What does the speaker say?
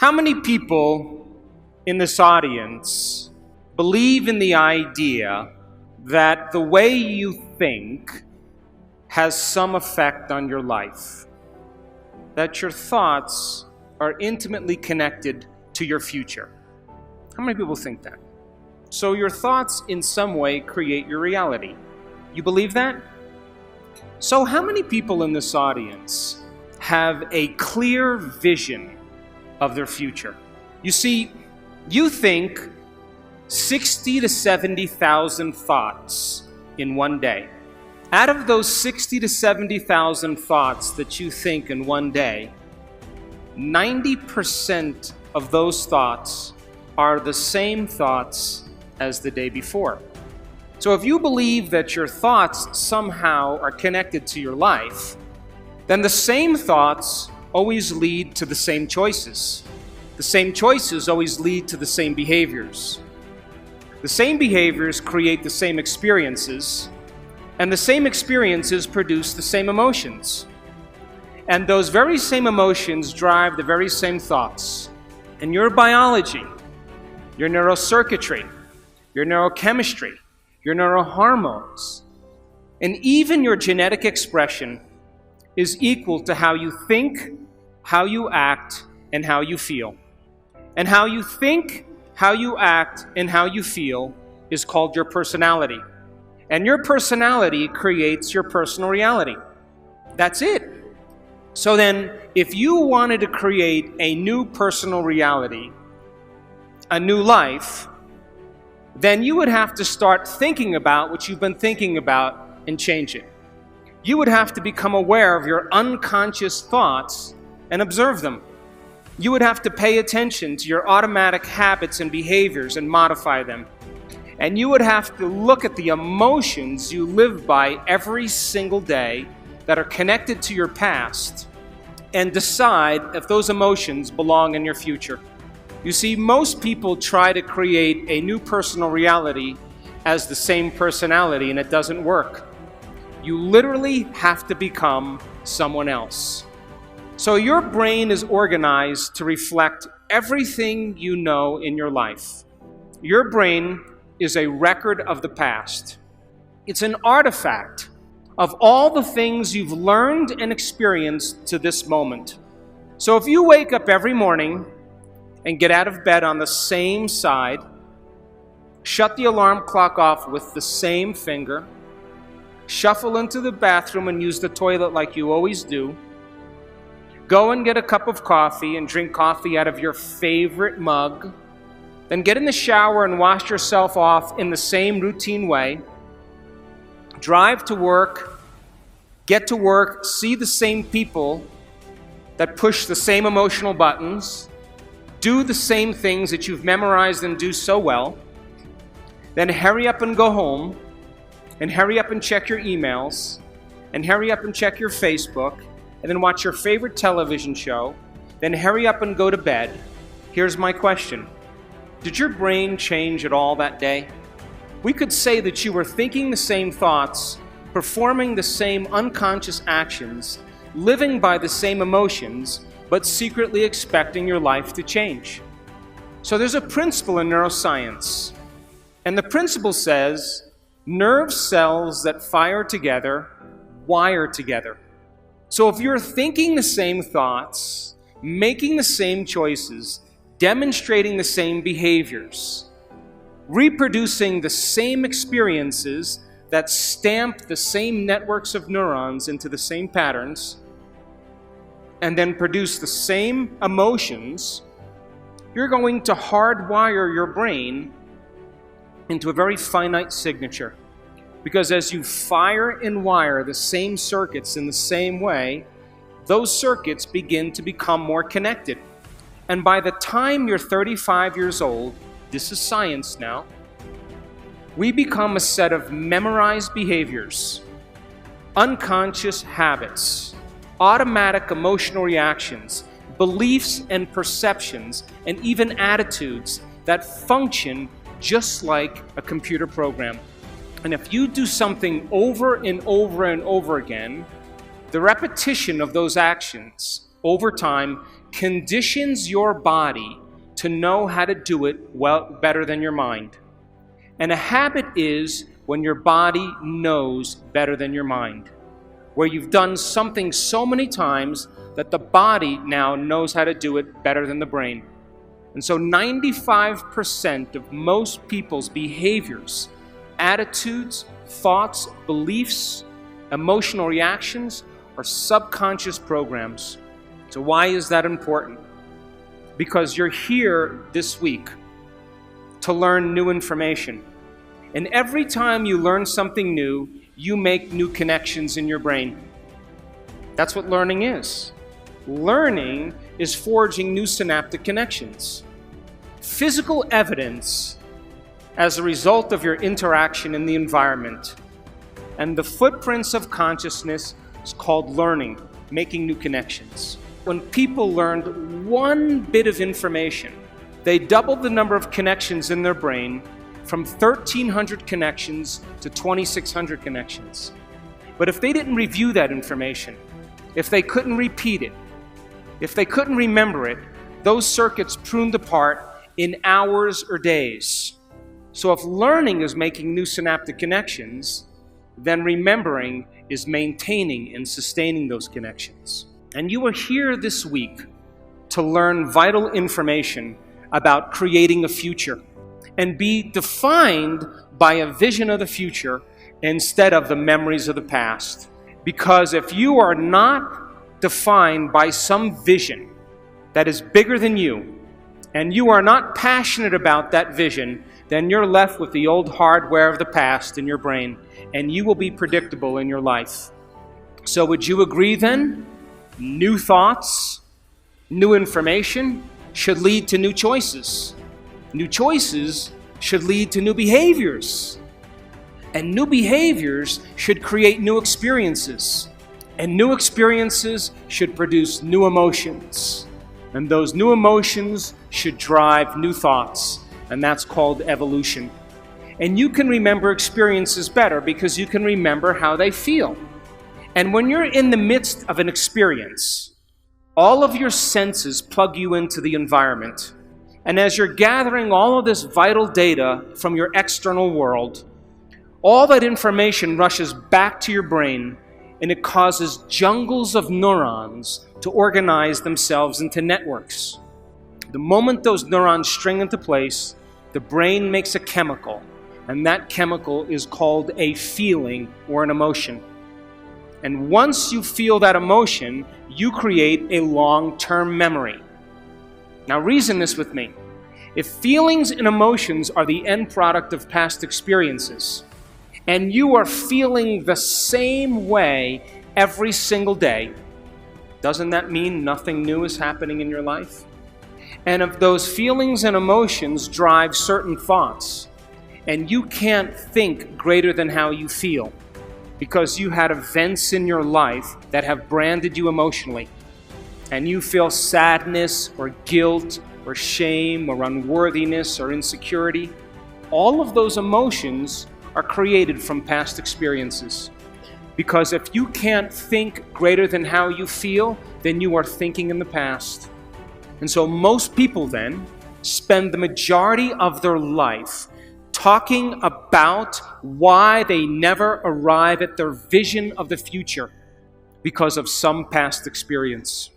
How many people in this audience believe in the idea that the way you think has some effect on your life? That your thoughts are intimately connected to your future? How many people think that? So your thoughts in some way create your reality. You believe that? So how many people in this audience have a clear vision of their future? You see, you think 60 to 70,000 thoughts in one day. Out of those 60 to 70,000 thoughts that you think in one day, 90% of those thoughts are the same thoughts as the day before. So if you believe that your thoughts somehow are connected to your life, then the same thoughts always lead to the same choices. The same choices always lead to the same behaviors. The same behaviors create the same experiences, and the same experiences produce the same emotions. And those very same emotions drive the very same thoughts. And your biology, your neurocircuitry, your neurochemistry, your neurohormones, and even your genetic expression is equal to how you think, how you act, and how you feel. And how you think, how you act, and how you feel is called your personality. And your personality creates your personal reality. That's it. So then, if you wanted to create a new personal reality, a new life, then you would have to start thinking about what you've been thinking about and change it. You would have to become aware of your unconscious thoughts and observe them. You would have to pay attention to your automatic habits and behaviors and modify them. And you would have to look at the emotions you live by every single day that are connected to your past and decide if those emotions belong in your future. You see, most people try to create a new personal reality as the same personality, and it doesn't work. You literally have to become someone else. So your brain is organized to reflect everything you know in your life. Your brain is a record of the past. It's an artifact of all the things you've learned and experienced to this moment. So if you wake up every morning and get out of bed on the same side, shut the alarm clock off with the same finger, shuffle into the bathroom and use the toilet like you always do, go and get a cup of coffee and drink coffee out of your favorite mug, then get in the shower and wash yourself off in the same routine way, drive to work, get to work, see the same people that push the same emotional buttons, do the same things that you've memorized and do so well, then hurry up and go home, and hurry up and check your emails, and hurry up and check your Facebook, and then watch your favorite television show, then hurry up and go to bed. Here's my question. Did your brain change at all that day? We could say that you were thinking the same thoughts, performing the same unconscious actions, living by the same emotions, but secretly expecting your life to change. So there's a principle in neuroscience, and the principle says, nerve cells that fire together wire together. So if you're thinking the same thoughts, making the same choices, demonstrating the same behaviors, reproducing the same experiences that stamp the same networks of neurons into the same patterns, and then produce the same emotions, you're going to hardwire your brain into a very finite signature. Because as you fire and wire the same circuits in the same way, those circuits begin to become more connected. And by the time you're 35 years old, this is science now, we become a set of memorized behaviors, unconscious habits, automatic emotional reactions, beliefs and perceptions, and even attitudes that function just like a computer program. And if you do something over and over and over again, the repetition of those actions over time conditions your body to know how to do it well better than your mind. And a habit is when your body knows better than your mind, where you've done something so many times that the body now knows how to do it better than the brain. And so 95% of most people's behaviors, attitudes, thoughts, beliefs, emotional reactions are subconscious programs. So why is that important? Because you're here this week to learn new information. And every time you learn something new, you make new connections in your brain. That's what learning is. Learning is forging new synaptic connections. Physical evidence as a result of your interaction in the environment. And the footprints of consciousness is called learning, making new connections. When people learned one bit of information, they doubled the number of connections in their brain from 1,300 connections to 2,600 connections. But if they didn't review that information, if they couldn't repeat it, if they couldn't remember it, those circuits pruned apart in hours or days. So if learning is making new synaptic connections, then remembering is maintaining and sustaining those connections. And you are here this week to learn vital information about creating a future and be defined by a vision of the future instead of the memories of the past. Because if you are not defined by some vision that is bigger than you, and you are not passionate about that vision, then you're left with the old hardware of the past in your brain, and you will be predictable in your life. So would you agree then? New thoughts, new information should lead to new choices. New choices should lead to new behaviors. And new behaviors should create new experiences. And new experiences should produce new emotions. And those new emotions should drive new thoughts. And that's called evolution. And you can remember experiences better because you can remember how they feel. And when you're in the midst of an experience, all of your senses plug you into the environment. And as you're gathering all of this vital data from your external world, all that information rushes back to your brain, and it causes jungles of neurons to organize themselves into networks. The moment those neurons string into place, the brain makes a chemical, and that chemical is called a feeling or an emotion. And once you feel that emotion, you create a long-term memory. Now reason this with me. If feelings and emotions are the end product of past experiences, and you are feeling the same way every single day, doesn't that mean nothing new is happening in your life? And if those feelings and emotions drive certain thoughts, and you can't think greater than how you feel, because you had events in your life that have branded you emotionally, and you feel sadness or guilt or shame or unworthiness or insecurity, all of those emotions are created from past experiences. Because if you can't think greater than how you feel, then you are thinking in the past. And so most people then spend the majority of their life talking about why they never arrive at their vision of the future because of some past experience.